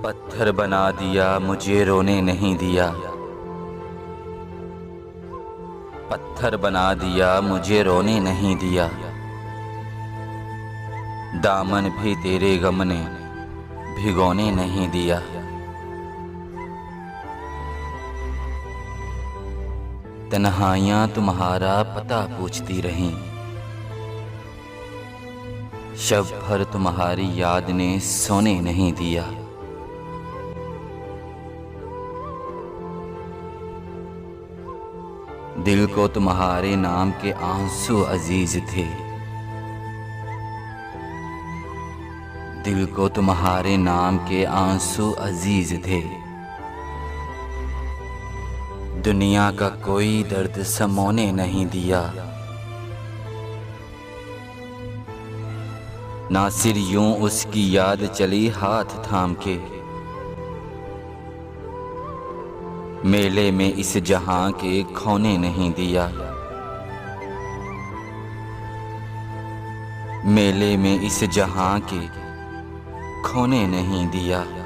पत्थर बना दिया मुझे रोने नहीं दिया। पत्थर बना दिया मुझे रोने नहीं दिया। दामन भी तेरे गम ने भिगोने नहीं दिया। तन्हाइयां तुम्हारा पता पूछती रहीं। शब भर तुम्हारी याद ने सोने नहीं दिया। दिल को तुम्हारे नाम के आंसू अजीज थे। दिल को तुम्हारे नाम के आंसू अजीज थे। दुनिया का कोई दर्द समोने नहीं दिया। ना सिर यूं उसकी याद चली हाथ थाम के। मेले में इस जहां के खोने नहीं दिया। मेले में इस जहां के खोने नहीं दिया।